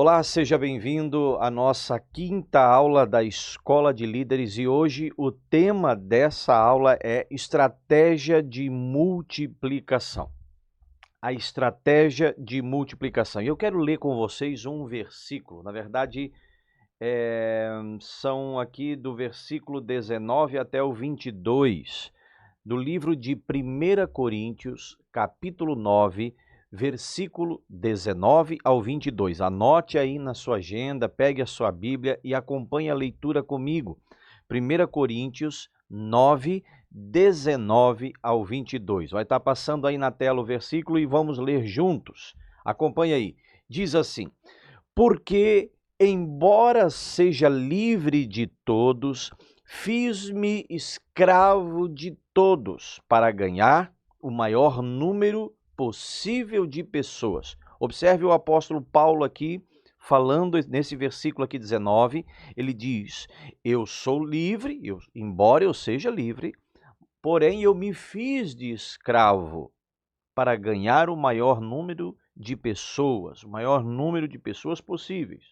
Olá, seja bem-vindo à nossa quinta aula da Escola de Líderes e hoje o tema dessa aula é estratégia de multiplicação. A estratégia de multiplicação. E eu quero ler com vocês um versículo, na verdade, são aqui do versículo 19 até o 22, do livro de 1 Coríntios, capítulo 9, versículo 19 ao 22. Anote aí na sua agenda, pegue a sua Bíblia e acompanhe a leitura comigo. 1 Coríntios 9, 19 ao 22. Vai estar passando aí na tela o versículo e vamos ler juntos. Acompanhe aí. Diz assim: porque, embora seja livre de todos, fiz-me escravo de todos para ganhar o maior número possível de pessoas. Observe o apóstolo Paulo aqui, falando nesse versículo aqui 19, ele diz: eu sou livre, embora eu seja livre, porém eu me fiz de escravo para ganhar o maior número de pessoas, o maior número de pessoas possíveis.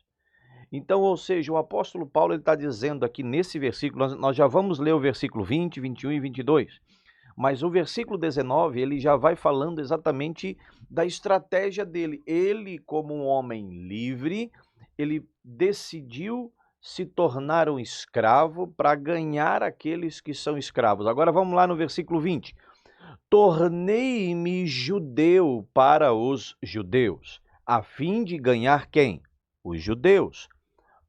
Então, ou seja, o apóstolo Paulo está dizendo aqui nesse versículo, nós já vamos ler o versículo 20, 21 e 22, mas o versículo 19, ele já vai falando exatamente da estratégia dele. Ele, como um homem livre, ele decidiu se tornar um escravo para ganhar aqueles que são escravos. Agora vamos lá no versículo 20. Tornei-me judeu para os judeus, a fim de ganhar quem? Os judeus.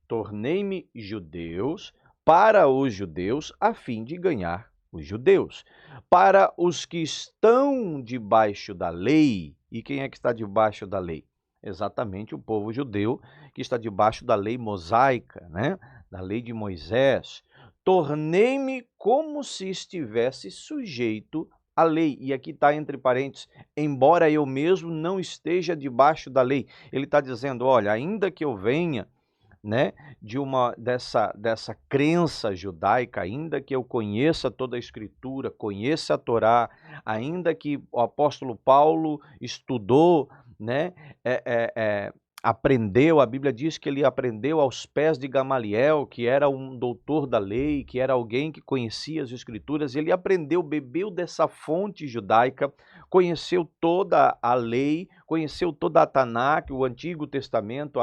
Tornei-me judeus para os judeus, a fim de ganhar os judeus. Para os que estão debaixo da lei, e quem é que está debaixo da lei? Exatamente o povo judeu que está debaixo da lei mosaica, né? Da lei de Moisés. Tornei-me como se estivesse sujeito à lei. E aqui está entre parênteses, embora eu mesmo não esteja debaixo da lei. Ele está dizendo, olha, ainda que eu venha, né, dessa crença judaica, ainda que eu conheça toda a Escritura, conheça a Torá, ainda que o apóstolo Paulo estudou, né, aprendeu, a Bíblia diz que ele aprendeu aos pés de Gamaliel, que era um doutor da lei, que era alguém que conhecia as Escrituras, ele aprendeu, bebeu dessa fonte judaica, conheceu toda a lei, conheceu toda a Tanakh, o Antigo Testamento,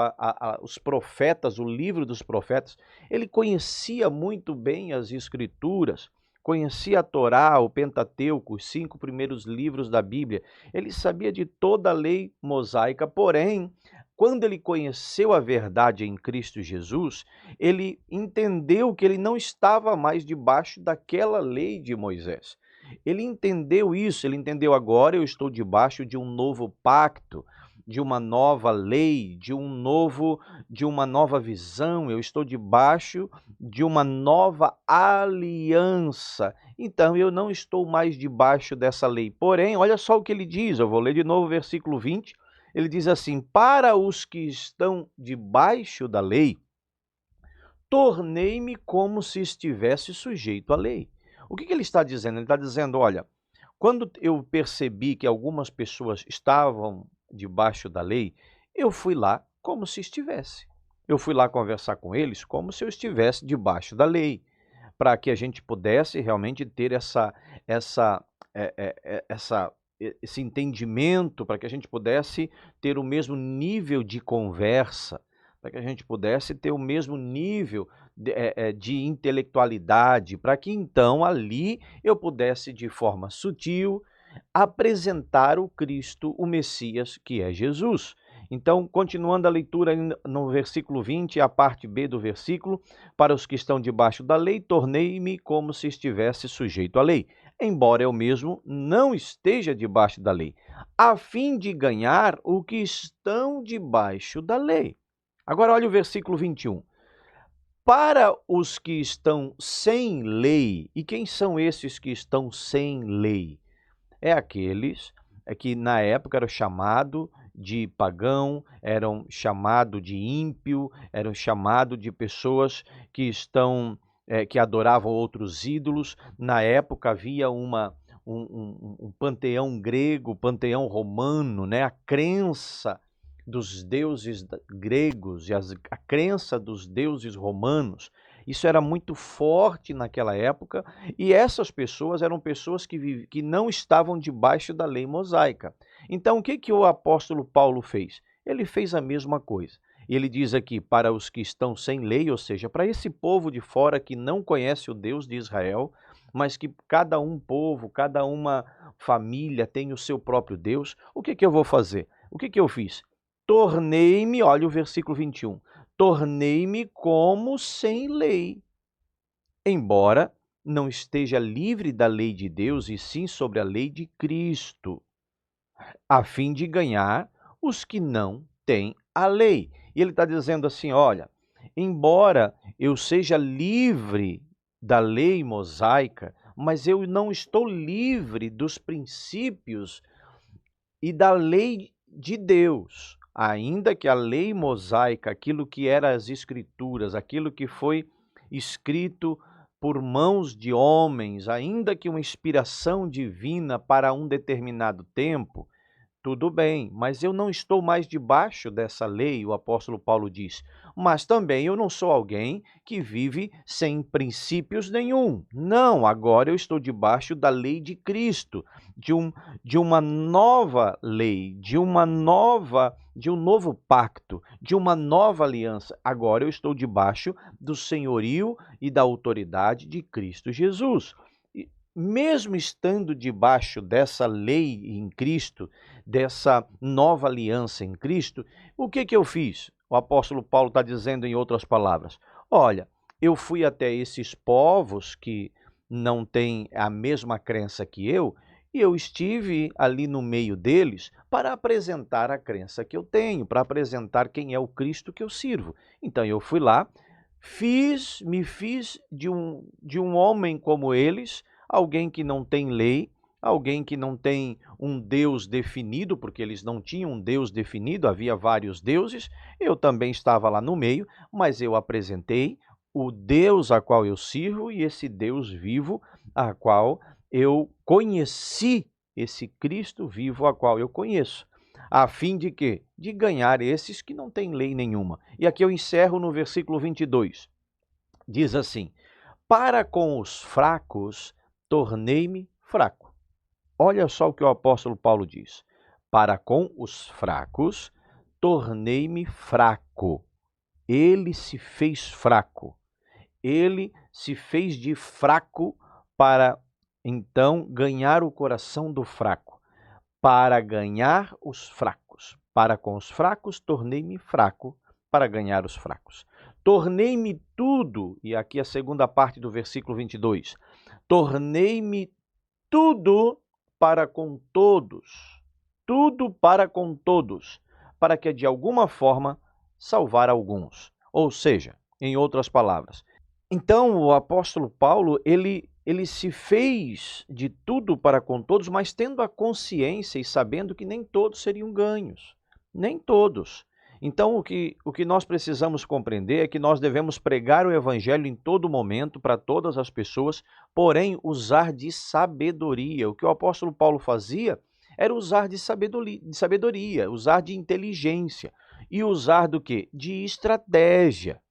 os profetas, o livro dos profetas. Ele conhecia muito bem as Escrituras, conhecia a Torá, o Pentateuco, os 5 primeiros livros da Bíblia. Ele sabia de toda a lei mosaica, porém, quando ele conheceu a verdade em Cristo Jesus, ele entendeu que ele não estava mais debaixo daquela lei de Moisés. Ele entendeu isso, ele entendeu agora eu estou debaixo de um novo pacto, de uma nova lei, de uma nova visão, eu estou debaixo de uma nova aliança. Então eu não estou mais debaixo dessa lei. Porém, olha só o que ele diz, eu vou ler de novo o versículo 20. Ele diz assim: para os que estão debaixo da lei, tornei-me como se estivesse sujeito à lei. O que ele está dizendo? Ele está dizendo, olha, quando eu percebi que algumas pessoas estavam debaixo da lei, eu fui lá como se estivesse. Eu fui lá conversar com eles como se eu estivesse debaixo da lei, para que a gente pudesse realmente ter esse entendimento, para que a gente pudesse ter o mesmo nível de conversa, para que a gente pudesse ter o mesmo nível de intelectualidade, para que então ali eu pudesse, de forma sutil, apresentar o Cristo, o Messias, que é Jesus. Então, continuando a leitura no versículo 20, a parte B do versículo, para os que estão debaixo da lei, tornei-me como se estivesse sujeito à lei, embora eu mesmo não esteja debaixo da lei, a fim de ganhar o que estão debaixo da lei. Agora olha o versículo 21. Para os que estão sem lei, e quem são esses que estão sem lei? É aqueles que na época eram chamados de pagão, eram chamados de ímpio, eram chamados de pessoas que adoravam outros ídolos. Na época havia um panteão grego, panteão romano, né? A crença dos deuses gregos e a crença dos deuses romanos. Isso era muito forte naquela época e essas pessoas eram pessoas que não estavam debaixo da lei mosaica. Então, o que que o apóstolo Paulo fez? Ele fez a mesma coisa. Ele diz aqui, para os que estão sem lei, ou seja, para esse povo de fora que não conhece o Deus de Israel, mas que cada um povo, cada uma família tem o seu próprio Deus, o que que eu vou fazer? O que que eu fiz? Tornei-me, olha o versículo 21, tornei-me como sem lei, embora não esteja livre da lei de Deus e sim sobre a lei de Cristo, a fim de ganhar os que não têm a lei. E ele está dizendo assim, olha, embora eu seja livre da lei mosaica, mas eu não estou livre dos princípios e da lei de Deus. Ainda que a lei mosaica, aquilo que era as escrituras, aquilo que foi escrito por mãos de homens, ainda que uma inspiração divina para um determinado tempo, tudo bem, mas eu não estou mais debaixo dessa lei, o apóstolo Paulo diz. Mas também eu não sou alguém que vive sem princípios nenhum. Não, agora eu estou debaixo da lei de Cristo, de uma nova lei, de um novo pacto, de uma nova aliança. Agora eu estou debaixo do senhorio e da autoridade de Cristo Jesus. Mesmo estando debaixo dessa lei em Cristo, dessa nova aliança em Cristo, o que que eu fiz? O apóstolo Paulo está dizendo em outras palavras, olha, eu fui até esses povos que não têm a mesma crença que eu, e eu estive ali no meio deles para apresentar a crença que eu tenho, para apresentar quem é o Cristo que eu sirvo. Então eu fui lá, me fiz de um homem como eles, alguém que não tem lei, alguém que não tem um Deus definido, porque eles não tinham um Deus definido, havia vários deuses, eu também estava lá no meio, mas eu apresentei o Deus a qual eu sirvo e esse Deus vivo a qual eu conheci, esse Cristo vivo a qual eu conheço, a fim de quê? De ganhar esses que não têm lei nenhuma. E aqui eu encerro no versículo 22. Diz assim, para com os fracos tornei-me fraco. Olha só o que o apóstolo Paulo diz. Para com os fracos, tornei-me fraco. Ele se fez fraco. Ele se fez de fraco para, então, ganhar o coração do fraco. Para ganhar os fracos. Para com os fracos, tornei-me fraco para ganhar os fracos. Tornei-me tudo, e aqui a segunda parte do versículo 22, tornei-me tudo para com tudo para com todos, para que de alguma forma salvar alguns. Ou seja, em outras palavras. Então o apóstolo Paulo, ele se fez de tudo para com todos, mas tendo a consciência e sabendo que nem todos seriam ganhos. Nem todos. Então, o que nós precisamos compreender é que nós devemos pregar o evangelho em todo momento, para todas as pessoas, porém, usar de sabedoria. O que o apóstolo Paulo fazia era usar de sabedoria, usar de inteligência. E usar do quê? De estratégia.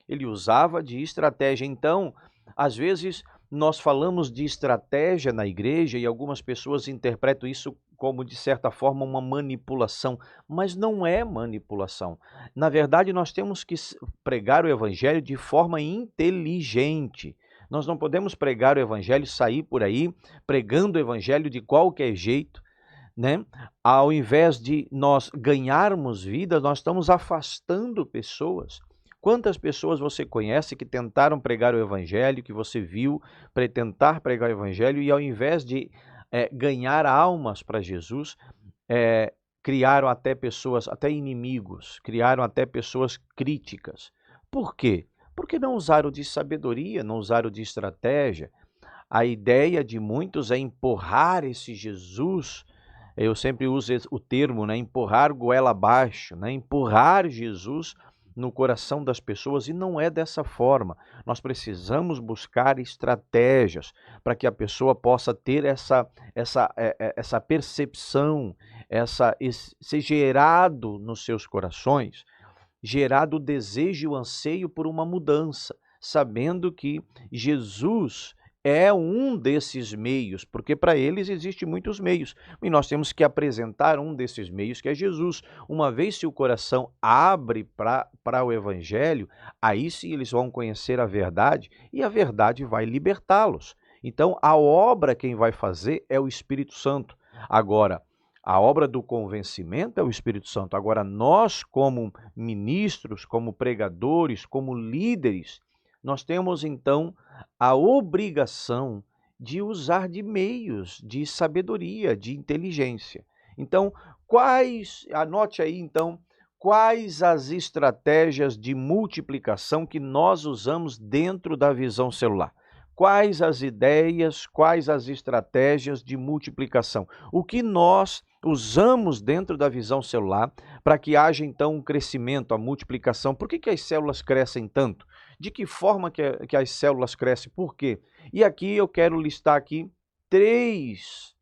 Ele usava de estratégia. Então, às vezes, nós falamos de estratégia na igreja e algumas pessoas interpretam isso como, de certa forma, uma manipulação, mas não é manipulação. Na verdade, nós temos que pregar o evangelho de forma inteligente. Nós não podemos pregar o evangelho e sair por aí pregando o evangelho de qualquer jeito, né? Ao invés de nós ganharmos vida, nós estamos afastando pessoas. Quantas pessoas você conhece que tentaram pregar o evangelho, que você viu para tentar pregar o evangelho e ao invés de ganhar almas para Jesus, criaram até pessoas, até inimigos, criaram até pessoas críticas. Por quê? Porque não usaram de sabedoria, não usaram de estratégia. A ideia de muitos é empurrar esse Jesus, eu sempre uso o termo, né, empurrar goela abaixo, né, empurrar Jesus no coração das pessoas, e não é dessa forma. Nós precisamos buscar estratégias para que a pessoa possa ter essa percepção, ser gerado nos seus corações, gerado o desejo e o anseio por uma mudança, sabendo que Jesus é um desses meios, porque para eles existem muitos meios, e nós temos que apresentar um desses meios, que é Jesus. Uma vez se o coração abre para o Evangelho, aí sim eles vão conhecer a verdade, e a verdade vai libertá-los. Então, a obra quem vai fazer é o Espírito Santo. Agora, a obra do convencimento é o Espírito Santo. Agora, nós como ministros, como pregadores, como líderes, nós temos então a obrigação de usar de meios de sabedoria, de inteligência. Então, anote aí então, quais as estratégias de multiplicação que nós usamos dentro da visão celular? Quais as ideias, quais as estratégias de multiplicação? O que nós usamos dentro da visão celular para que haja então um crescimento, a multiplicação? Por que as células crescem tanto? De que forma que as células crescem? Por quê? E aqui eu quero listar aqui 3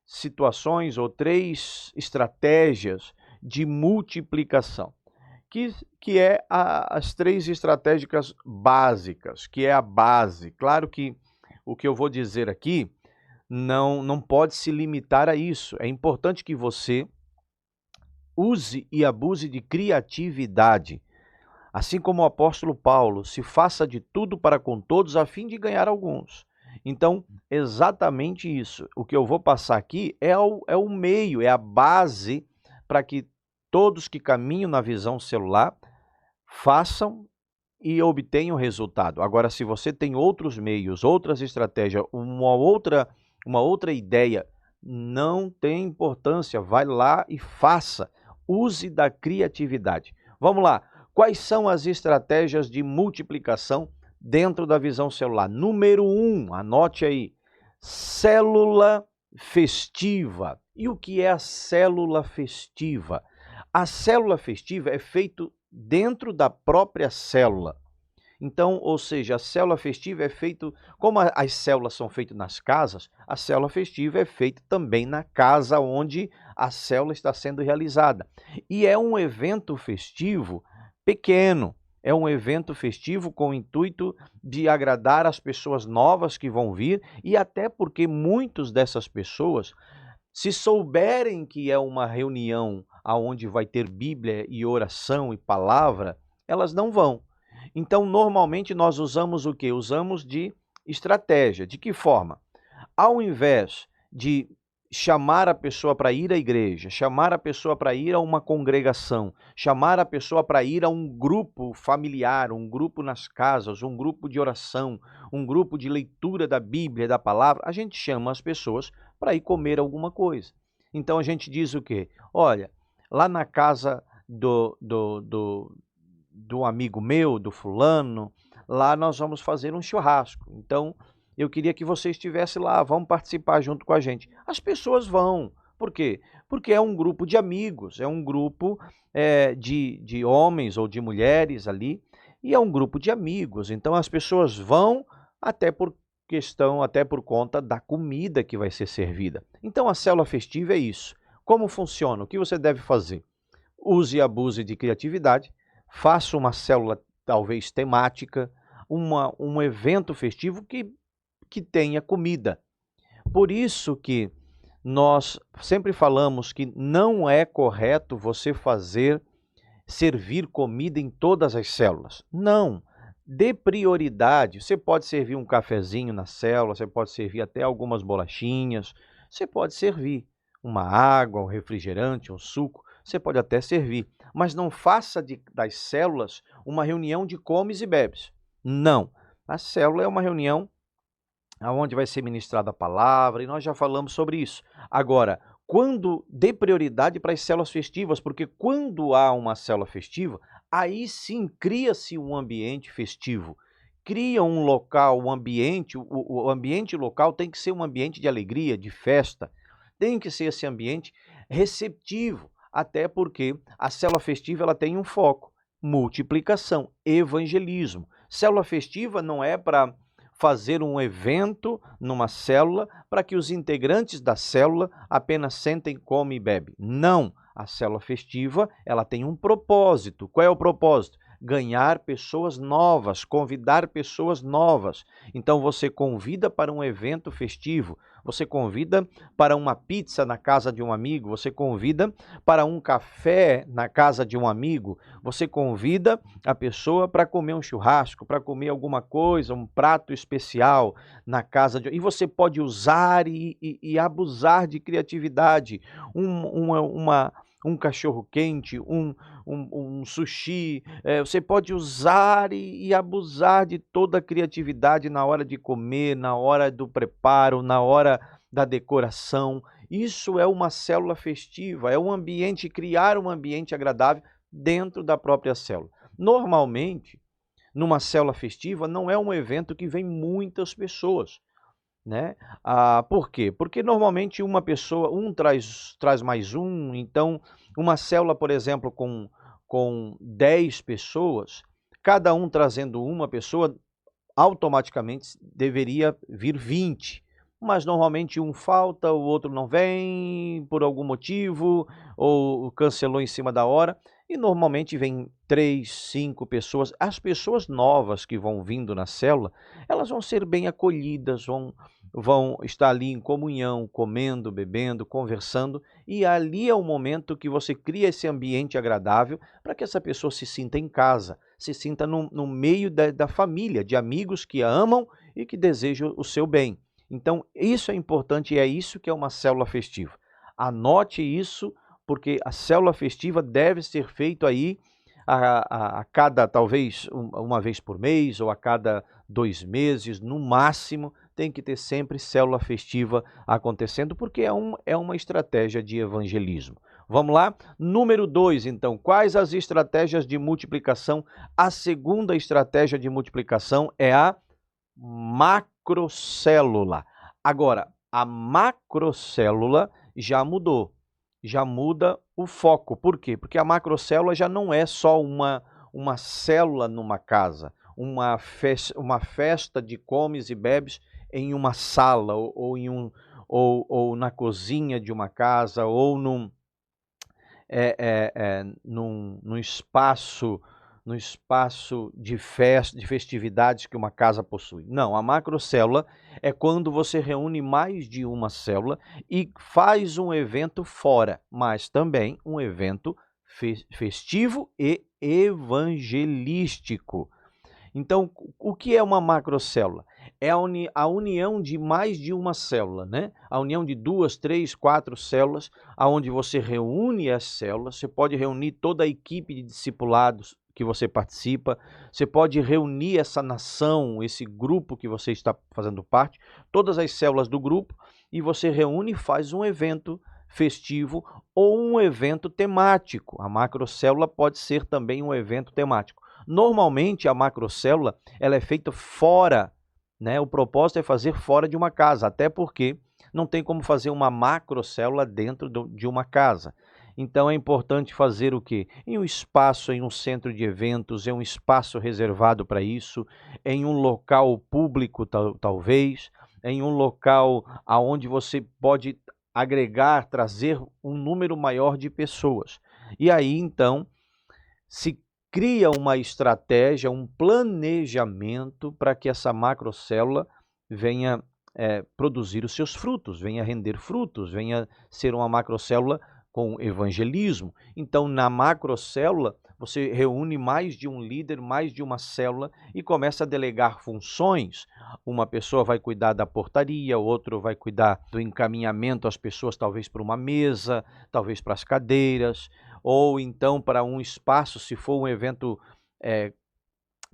situações ou 3 estratégias de multiplicação, que é as 3 estratégicas básicas, que é a base. Claro que o que eu vou dizer aqui não pode se limitar a isso. É importante que você use e abuse de criatividade. Assim como o apóstolo Paulo, se faça de tudo para com todos a fim de ganhar alguns. Então, exatamente isso. O que eu vou passar aqui é o meio, é a base para que todos que caminham na visão celular façam e obtenham resultado. Agora, se você tem outros meios, outras estratégias, uma outra ideia, não tem importância. Vai lá e faça. Use da criatividade. Vamos lá. Quais são as estratégias de multiplicação dentro da visão celular? Número 1, anote aí, célula festiva. E o que é a célula festiva? A célula festiva é feita dentro da própria célula. Então, ou seja, a célula festiva é feita, como as células são feitas nas casas, a célula festiva é feita também na casa onde a célula está sendo realizada. E é um evento festivo pequeno, é um evento festivo com o intuito de agradar as pessoas novas que vão vir, e até porque muitas dessas pessoas, se souberem que é uma reunião onde vai ter Bíblia e oração e palavra, elas não vão. Então, normalmente nós usamos o quê? Usamos de estratégia. De que forma? Ao invés de chamar a pessoa para ir à igreja, chamar a pessoa para ir a uma congregação, chamar a pessoa para ir a um grupo familiar, um grupo nas casas, um grupo de oração, um grupo de leitura da Bíblia, da palavra, a gente chama as pessoas para ir comer alguma coisa. Então a gente diz o quê? Olha, lá na casa do amigo meu, do fulano, lá nós vamos fazer um churrasco. Então, eu queria que você estivesse lá, vamos participar junto com a gente. As pessoas vão. Por quê? Porque é um grupo de amigos, é um grupo de homens ou de mulheres ali, e é um grupo de amigos. Então, as pessoas vão até por conta da comida que vai ser servida. Então, a célula festiva é isso. Como funciona? O que você deve fazer? Use e abuse de criatividade, faça uma célula talvez temática, um evento festivo que tenha comida. Por isso que nós sempre falamos que não é correto você servir comida em todas as células. Não, dê prioridade. Você pode servir um cafezinho na célula, você pode servir até algumas bolachinhas, você pode servir uma água, um refrigerante, um suco, você pode até servir, mas não faça das células uma reunião de comes e bebes. Não, a célula é uma reunião onde vai ser ministrada a palavra, e nós já falamos sobre isso. Agora, dê prioridade para as células festivas, porque quando há uma célula festiva, aí sim cria-se um ambiente festivo. Cria um local, o ambiente local tem que ser um ambiente de alegria, de festa, tem que ser esse ambiente receptivo, até porque a célula festiva ela tem um foco, multiplicação, evangelismo. Célula festiva não é para fazer um evento numa célula para que os integrantes da célula apenas sentem, comem e bebem. Não! A célula festiva, ela tem um propósito. Qual é o propósito? Ganhar pessoas novas, convidar pessoas novas. Então você convida para um evento festivo, você convida para uma pizza na casa de um amigo, você convida para um café na casa de um amigo, você convida a pessoa para comer um churrasco, para comer alguma coisa, um prato especial na casa de... E você pode usar e abusar de criatividade. Um cachorro-quente, um sushi, você pode usar e abusar de toda a criatividade na hora de comer, na hora do preparo, na hora da decoração. Isso é uma célula festiva, é um ambiente, criar um ambiente agradável dentro da própria célula. Normalmente, numa célula festiva, não é um evento que vem muitas pessoas, né? Por quê? Porque normalmente uma pessoa, traz mais um, então uma célula, por exemplo, com 10 pessoas, cada um trazendo uma pessoa, automaticamente deveria vir 20. Mas normalmente um falta, o outro não vem por algum motivo, ou cancelou em cima da hora, e normalmente vem 3, 5 pessoas. As pessoas novas que vão vindo na célula, elas vão ser bem acolhidas, vão estar ali em comunhão, comendo, bebendo, conversando, e ali é o momento que você cria esse ambiente agradável para que essa pessoa se sinta em casa, se sinta no meio da família, de amigos que a amam e que desejam o seu bem. Então, isso é importante e é isso que é uma célula festiva. Anote isso, porque a célula festiva deve ser feita aí a cada, talvez, uma vez por mês ou a cada 2 meses, no máximo, tem que ter sempre célula festiva acontecendo, porque é uma estratégia de evangelismo. Vamos lá? Número 2, então, quais as estratégias de multiplicação? A segunda estratégia de multiplicação é a macrocélula. Agora, a macrocélula já mudou, já muda o foco. Por quê? Porque a macrocélula já não é só uma célula numa casa, uma festa de comes e bebes em uma sala ou na cozinha de uma casa ou num espaço de festividades que uma casa possui. Não, a macrocélula é quando você reúne mais de uma célula e faz um evento fora, mas também um evento festivo e evangelístico. Então, o que é uma macrocélula? É a união de mais de uma célula, né? A união de 2, 3, 4 células, aonde você reúne as células, você pode reunir toda a equipe de discipulados que você participa, você pode reunir essa nação, esse grupo que você está fazendo parte, todas as células do grupo, e você reúne e faz um evento festivo ou um evento temático. A macrocélula pode ser também um evento temático. Normalmente, a macrocélula ela é feita fora, né? O propósito é fazer fora de uma casa, até porque não tem como fazer uma macrocélula dentro de uma casa. Então, é importante fazer o quê? Em um espaço, em um centro de eventos, em um espaço reservado para isso, em um local público, talvez, em um local onde você pode agregar, trazer um número maior de pessoas. E aí, então, se cria uma estratégia, um planejamento para que essa macrocélula venha produzir os seus frutos, venha render frutos, venha ser uma macrocélula com evangelismo. Então, na macrocélula, você reúne mais de um líder, mais de uma célula e começa a delegar funções. Uma pessoa vai cuidar da portaria, outro vai cuidar do encaminhamento às pessoas, talvez para uma mesa, talvez para as cadeiras, ou então para um espaço, se for um evento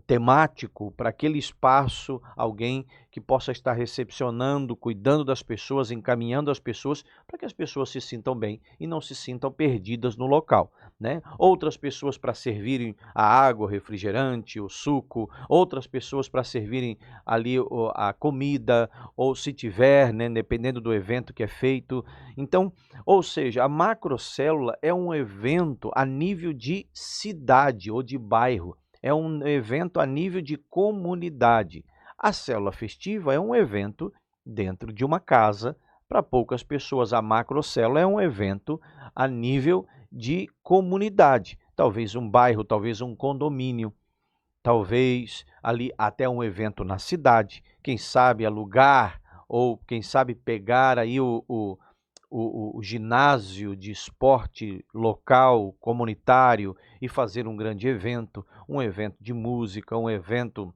temático, para aquele espaço, alguém que possa estar recepcionando, cuidando das pessoas, encaminhando as pessoas, para que as pessoas se sintam bem e não se sintam perdidas no local, né? Outras pessoas para servirem a água, o refrigerante, o suco, outras pessoas para servirem ali a comida, ou se tiver, né, dependendo do evento que é feito. Então, ou seja, a macrocélula é um evento a nível de cidade ou de bairro. É um evento a nível de comunidade. A célula festiva é um evento dentro de uma casa para poucas pessoas. A macrocélula é um evento a nível de comunidade, talvez um bairro, talvez um condomínio, talvez ali até um evento na cidade, quem sabe alugar ou quem sabe pegar aí o ginásio de esporte local, comunitário e fazer um grande evento, um evento de música, um evento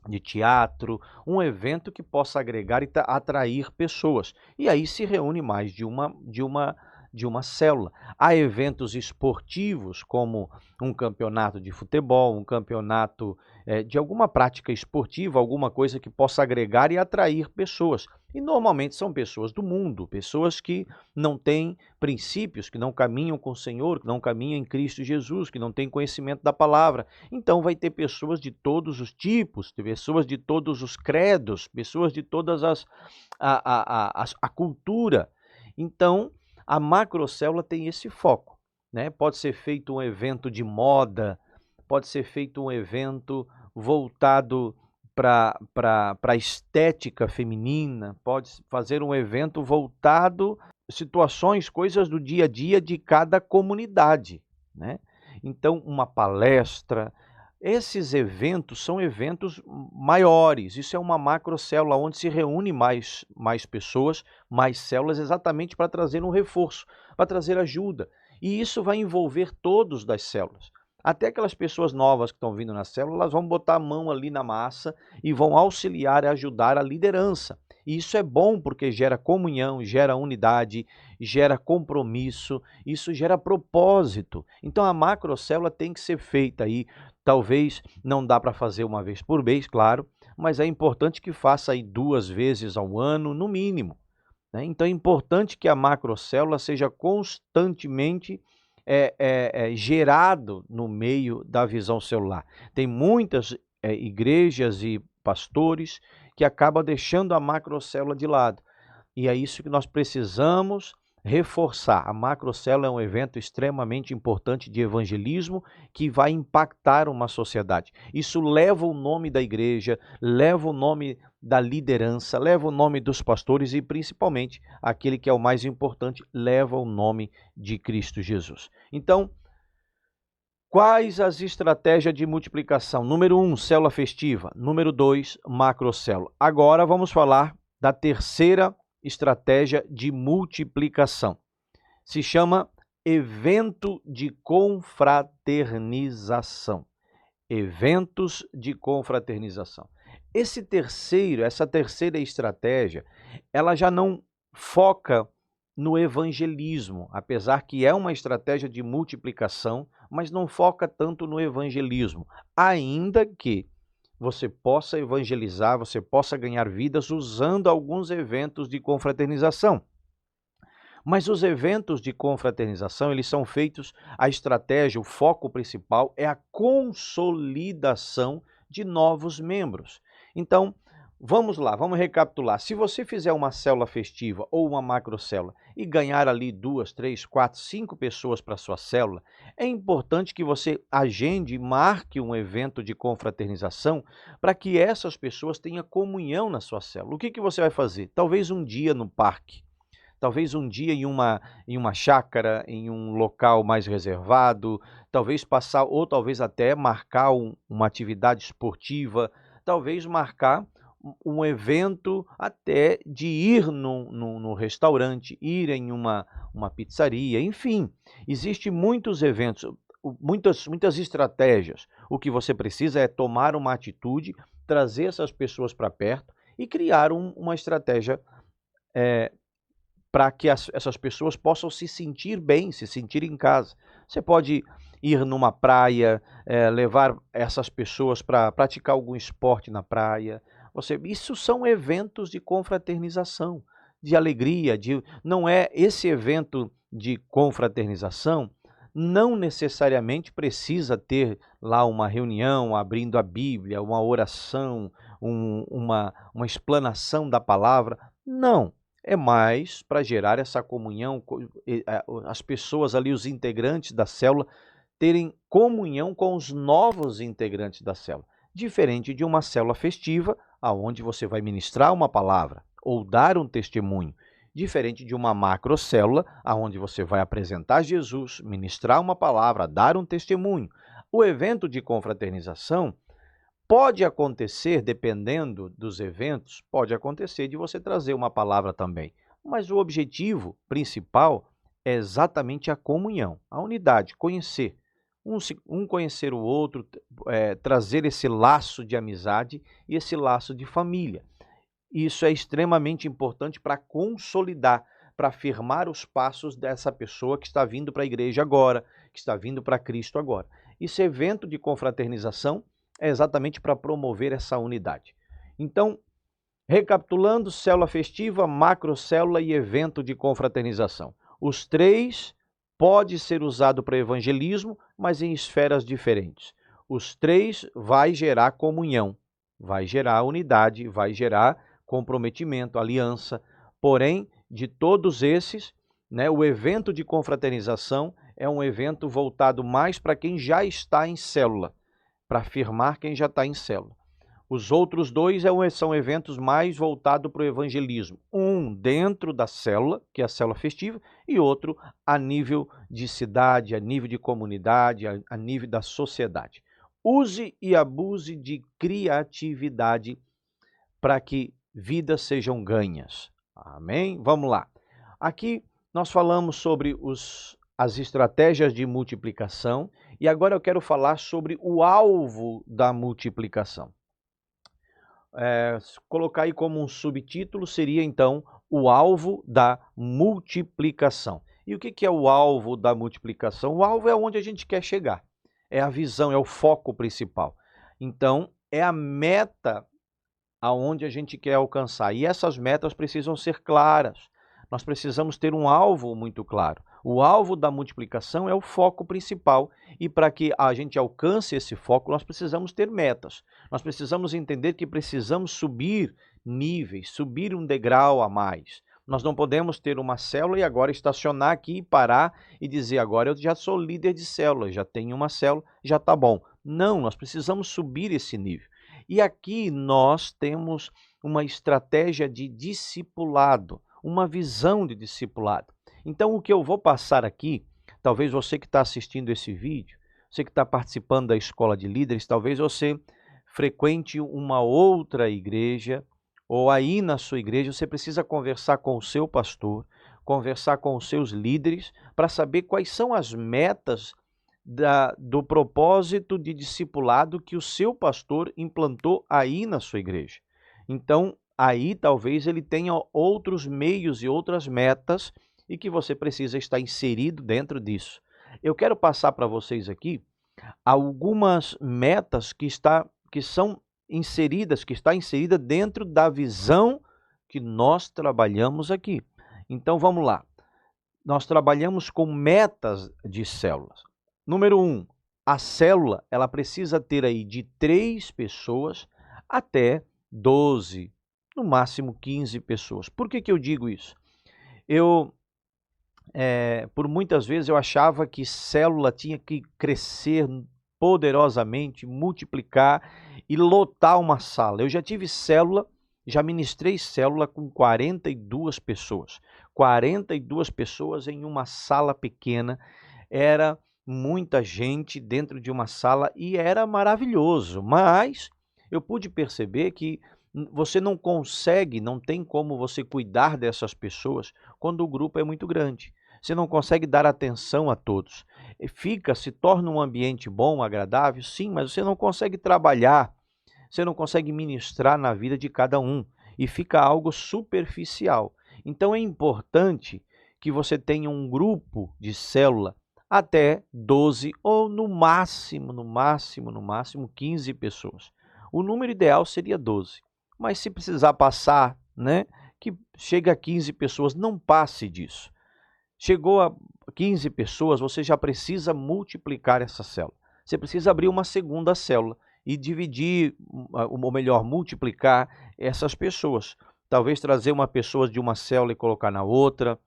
de teatro, um evento que possa agregar e atrair pessoas. E aí se reúne mais de uma célula. Há eventos esportivos, como um campeonato de futebol, um campeonato de alguma prática esportiva, alguma coisa que possa agregar e atrair pessoas. E normalmente são pessoas do mundo, pessoas que não têm princípios, que não caminham com o Senhor, que não caminham em Cristo Jesus, que não têm conhecimento da palavra. Então vai ter pessoas de todos os tipos, pessoas de todos os credos, pessoas de todas a cultura. Então, a macrocélula tem esse foco, né? Pode ser feito um evento de moda, pode ser feito um evento voltado para a estética feminina, pode fazer um evento voltado a situações, coisas do dia a dia de cada comunidade, né? Então, uma palestra, esses eventos são eventos maiores, isso é uma macrocélula onde se reúne mais pessoas, mais células, exatamente para trazer um reforço, para trazer ajuda. E isso vai envolver todos das células. Até aquelas pessoas novas que estão vindo na célula, elas vão botar a mão ali na massa e vão auxiliar e ajudar a liderança. E isso é bom porque gera comunhão, gera unidade, gera compromisso, isso gera propósito. Então a macrocélula tem que ser feita aí, talvez não dá para fazer uma vez por mês, claro, mas é importante que faça aí 2 vezes ao ano, no mínimo, né? Então é importante que a macrocélula seja constantemente gerado no meio da visão celular. Tem muitas igrejas e pastores que acabam deixando a macrocélula de lado. E é isso que nós precisamos reforçar. A macrocélula é um evento extremamente importante de evangelismo que vai impactar uma sociedade. Isso leva o nome da igreja, leva o nome da liderança, leva o nome dos pastores e, principalmente, aquele que é o mais importante, leva o nome de Cristo Jesus. Então, quais as estratégias de multiplicação? Número 1, célula festiva. Número 2, macrocélula. Agora vamos falar da terceira estratégia de multiplicação. Se chama evento de confraternização. Eventos de confraternização. Essa terceira estratégia, ela já não foca no evangelismo, apesar que é uma estratégia de multiplicação, mas não foca tanto no evangelismo, ainda que você possa evangelizar, você possa ganhar vidas usando alguns eventos de confraternização. Mas os eventos de confraternização, eles são feitos, a estratégia, o foco principal é a consolidação de novos membros. Então, vamos lá, vamos recapitular. Se você fizer uma célula festiva ou uma macrocélula e ganhar ali 2, 3, 4, 5 pessoas para a sua célula, é importante que você agende e marque um evento de confraternização para que essas pessoas tenham comunhão na sua célula. O que você vai fazer? Talvez um dia no parque, talvez um dia em uma chácara, em um local mais reservado, talvez passar, ou talvez até marcar uma atividade esportiva, talvez marcar um evento até de ir no restaurante, ir em uma pizzaria, enfim. Existem muitos eventos, muitas estratégias. O que você precisa é tomar uma atitude, trazer essas pessoas para perto e criar uma estratégia para que essas pessoas possam se sentir bem, se sentir em casa. Você pode ir numa praia, levar essas pessoas para praticar algum esporte na praia. Isso são eventos de confraternização, de alegria. Não é esse evento de confraternização, não necessariamente precisa ter lá uma reunião abrindo a Bíblia, uma oração, uma explanação da palavra. Não. É mais para gerar essa comunhão, as pessoas ali, os integrantes da célula, terem comunhão com os novos integrantes da célula. Diferente de uma célula festiva, aonde você vai ministrar uma palavra ou dar um testemunho, diferente de uma macrocélula, aonde você vai apresentar Jesus, ministrar uma palavra, dar um testemunho. O evento de confraternização pode acontecer, dependendo dos eventos, pode acontecer de você trazer uma palavra também. Mas o objetivo principal é exatamente a comunhão, a unidade, conhecer. Um conhecer o outro, trazer esse laço de amizade e esse laço de família. Isso é extremamente importante para consolidar, para afirmar os passos dessa pessoa que está vindo para a igreja agora, que está vindo para Cristo agora. Esse evento de confraternização é exatamente para promover essa unidade. Então, recapitulando, célula festiva, macrocélula e evento de confraternização. Os três pode ser usado para evangelismo, mas em esferas diferentes. Os três vai gerar comunhão, vai gerar unidade, vai gerar comprometimento, aliança. Porém, de todos esses, o evento de confraternização é um evento voltado mais para quem já está em célula, para afirmar quem já está em célula. Os outros dois são eventos mais voltados para o evangelismo. Um dentro da célula, que é a célula festiva, e outro a nível de cidade, a nível de comunidade, a nível da sociedade. Use e abuse de criatividade para que vidas sejam ganhas. Amém? Vamos lá. Aqui nós falamos sobre as estratégias de multiplicação e agora eu quero falar sobre o alvo da multiplicação. Colocar aí como um subtítulo seria então o alvo da multiplicação. E o que é o alvo da multiplicação? O alvo é onde a gente quer chegar, é a visão, é o foco principal. Então, é a meta aonde a gente quer alcançar. E essas metas precisam ser claras. Nós precisamos ter um alvo muito claro. O alvo da multiplicação é o foco principal e para que a gente alcance esse foco, nós precisamos ter metas. Nós precisamos entender que precisamos subir níveis, subir um degrau a mais. Nós não podemos ter uma célula e agora estacionar aqui e parar e dizer agora eu já sou líder de célula, já tenho uma célula, já está bom. Não, nós precisamos subir esse nível. E aqui nós temos uma estratégia de discipulado, uma visão de discipulado. Então, o que eu vou passar aqui, talvez você que está assistindo esse vídeo, você que está participando da Escola de Líderes, talvez você frequente uma outra igreja, ou aí na sua igreja você precisa conversar com o seu pastor, conversar com os seus líderes, para saber quais são as metas do propósito de discipulado que o seu pastor implantou aí na sua igreja. Então, aí talvez ele tenha outros meios e outras metas e que você precisa estar inserido dentro disso. Eu quero passar para vocês aqui algumas metas que está inserida dentro da visão que nós trabalhamos aqui. Então, vamos lá. Nós trabalhamos com metas de células. Número 1, a célula ela precisa ter aí de 3 pessoas até 12, no máximo 15 pessoas. Por que eu digo isso? Por muitas vezes eu achava que célula tinha que crescer poderosamente, multiplicar e lotar uma sala. Eu já tive célula, já ministrei célula com 42 pessoas. 42 pessoas em uma sala pequena, era muita gente dentro de uma sala e era maravilhoso, mas eu pude perceber que você não consegue, não tem como você cuidar dessas pessoas quando o grupo é muito grande. Você não consegue dar atenção a todos. Se torna um ambiente bom, agradável, sim, mas você não consegue trabalhar, você não consegue ministrar na vida de cada um e fica algo superficial. Então é importante que você tenha um grupo de célula até 12 ou no máximo 15 pessoas. O número ideal seria 12, mas se precisar passar, que chegue a 15 pessoas, não passe disso. Chegou a 15 pessoas, você já precisa multiplicar essa célula. Você precisa abrir uma segunda célula e dividir, ou melhor, multiplicar essas pessoas. Talvez trazer uma pessoa de uma célula e colocar na outra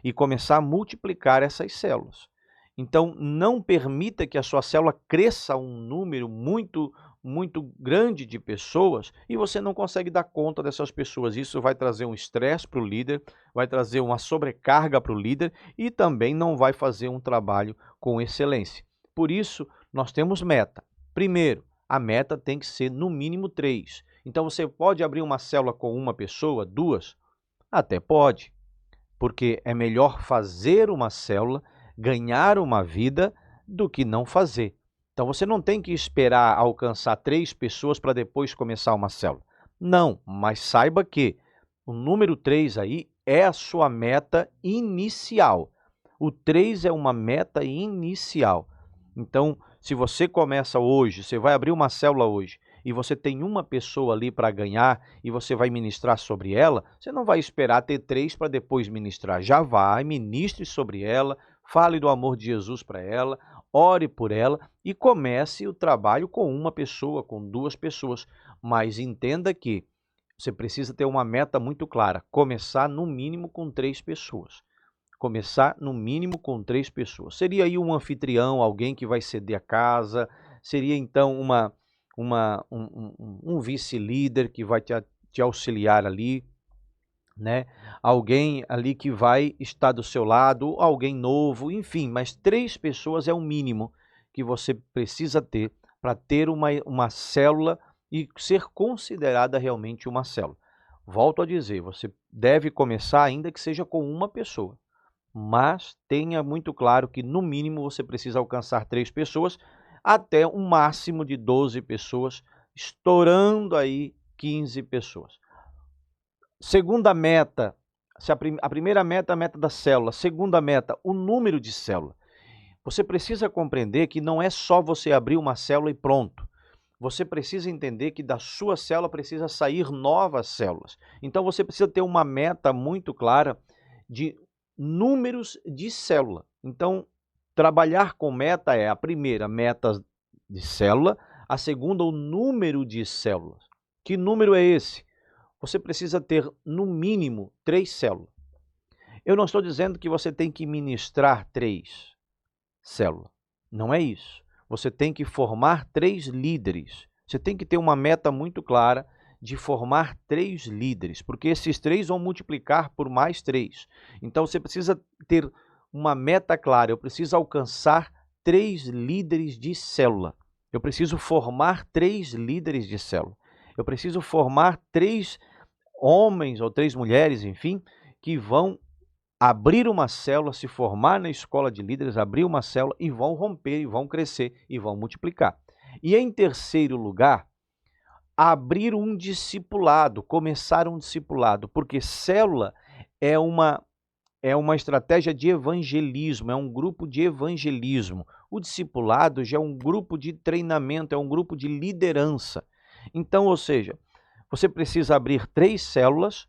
e começar a multiplicar essas células. Então, não permita que a sua célula cresça um número muito muito grande de pessoas e você não consegue dar conta dessas pessoas. Isso vai trazer um estresse para o líder, vai trazer uma sobrecarga para o líder e também não vai fazer um trabalho com excelência. Por isso, nós temos meta. Primeiro, a meta tem que ser no mínimo 3. Então, você pode abrir uma célula com uma pessoa, 2? Até pode, porque é melhor fazer uma célula, ganhar uma vida, do que não fazer. Então, você não tem que esperar alcançar 3 pessoas para depois começar uma célula. Não, mas saiba que o número 3 aí é a sua meta inicial. O 3 é uma meta inicial. Então, se você começa hoje, você vai abrir uma célula hoje, e você tem uma pessoa ali para ganhar e você vai ministrar sobre ela, você não vai esperar ter 3 para depois ministrar. Já vai, ministre sobre ela, fale do amor de Jesus para ela, ore por ela e comece o trabalho com uma pessoa, com 2 pessoas. Mas entenda que você precisa ter uma meta muito clara, começar no mínimo com 3 pessoas. Começar no mínimo com 3 pessoas. Seria aí um anfitrião, alguém que vai ceder a casa, seria então um vice-líder que vai te auxiliar ali, né? Alguém ali que vai estar do seu lado, alguém novo, enfim, mas 3 pessoas é o mínimo que você precisa ter para ter uma célula e ser considerada realmente uma célula. Volto a dizer, você deve começar ainda que seja com uma pessoa, mas tenha muito claro que no mínimo você precisa alcançar 3 pessoas, até um máximo de 12 pessoas, estourando aí 15 pessoas. Segunda meta, a primeira meta é a meta da célula. Segunda meta, o número de célula. Você precisa compreender que não é só você abrir uma célula e pronto. Você precisa entender que da sua célula precisa sair novas células. Então você precisa ter uma meta muito clara de números de célula. Então, trabalhar com meta é a primeira, meta de célula, a segunda, o número de células. Que número é esse? Você precisa ter, no mínimo, 3 células. Eu não estou dizendo que você tem que ministrar 3 células. Não é isso. Você tem que formar 3 líderes. Você tem que ter uma meta muito clara de formar 3 líderes, porque esses 3 vão multiplicar por mais 3. Então, você precisa ter uma meta clara. Eu preciso alcançar 3 líderes de célula. Eu preciso formar 3 líderes de célula. Eu preciso formar 3 homens ou 3 mulheres, enfim, que vão abrir uma célula, se formar na escola de líderes, abrir uma célula e vão romper, e vão crescer, e vão multiplicar. E em terceiro lugar, abrir um discipulado, começar um discipulado, porque célula é uma estratégia de evangelismo, é um grupo de evangelismo. O discipulado já é um grupo de treinamento, é um grupo de liderança. Então, ou seja, você precisa abrir 3 células,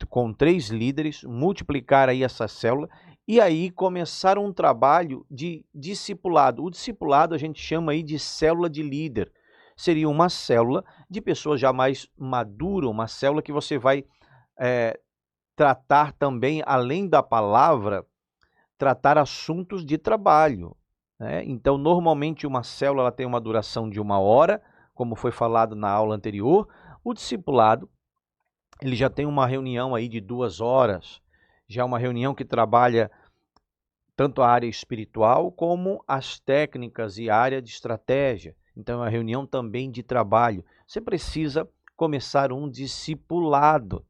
com 3 líderes, multiplicar aí essa célula e aí começar um trabalho de discipulado. O discipulado a gente chama aí de célula de líder. Seria uma célula de pessoas já mais maduras, uma célula que você vai tratar também, além da palavra, tratar assuntos de trabalho, né? Então, normalmente uma célula ela tem uma duração de 1 hora, como foi falado na aula anterior. O discipulado ele já tem uma reunião aí de 2 horas, já é uma reunião que trabalha tanto a área espiritual como as técnicas e a área de estratégia. Então, é uma reunião também de trabalho. Você precisa começar um discipulado.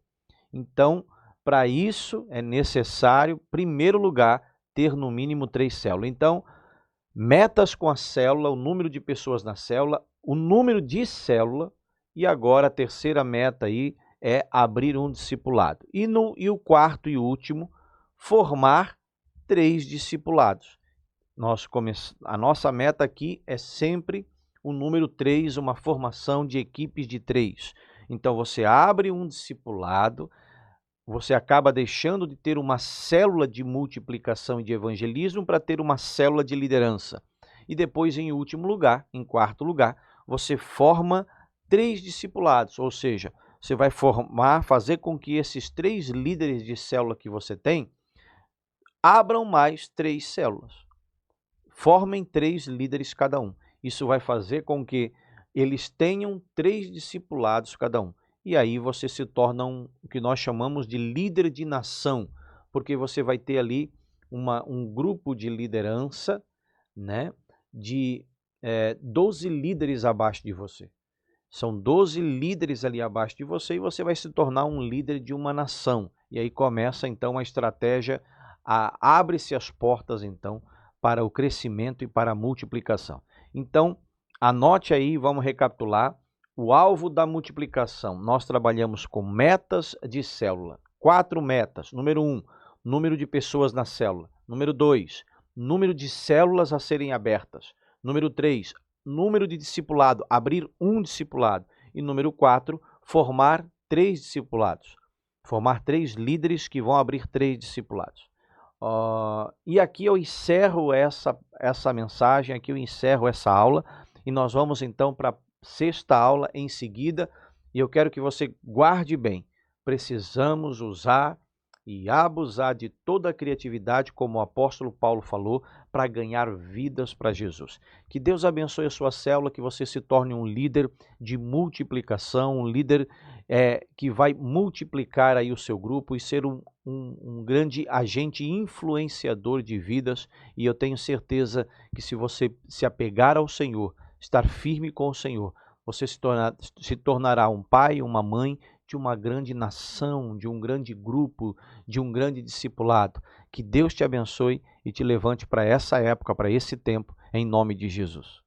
Então, para isso é necessário, em primeiro lugar, ter no mínimo 3 células. Então, metas com a célula, o número de pessoas na célula, o número de célula e agora a terceira meta aí é abrir um discipulado. E o quarto e último, formar 3 discipulados. A nossa meta aqui é sempre o número 3, uma formação de equipes de 3. Então, você abre um discipulado, você acaba deixando de ter uma célula de multiplicação e de evangelismo para ter uma célula de liderança. E depois, em último lugar, em quarto lugar, você forma 3 discipulados, ou seja, você vai fazer com que esses 3 líderes de célula que você tem abram mais 3 células. Formem 3 líderes cada um. Isso vai fazer com que eles tenham 3 discipulados cada um. E aí você se torna o que nós chamamos de líder de nação, porque você vai ter ali um grupo de liderança, né, de 12 líderes abaixo de você. São 12 líderes ali abaixo de você e você vai se tornar um líder de uma nação. E aí começa então a estratégia, abre-se as portas então para o crescimento e para a multiplicação. Então, anote aí, vamos recapitular. O alvo da multiplicação, nós trabalhamos com metas de célula. 4 metas. Número 1, número de pessoas na célula. Número 2, número de células a serem abertas. Número 3, número de discipulado, abrir um discipulado. E número 4, formar 3 discipulados. Formar 3 líderes que vão abrir 3 discipulados. E aqui eu encerro essa mensagem, aqui eu encerro essa aula. E nós vamos então para a 6ª aula em seguida. E eu quero que você guarde bem. Precisamos usar e abusar de toda a criatividade, como o apóstolo Paulo falou, para ganhar vidas para Jesus. Que Deus abençoe a sua célula, que você se torne um líder de multiplicação, um líder que vai multiplicar aí o seu grupo e ser um grande agente influenciador de vidas. E eu tenho certeza que se você se apegar ao Senhor, estar firme com o Senhor, você se tornará um pai, uma mãe de uma grande nação, de um grande grupo, de um grande discipulado. Que Deus te abençoe e te levante para essa época, para esse tempo, em nome de Jesus.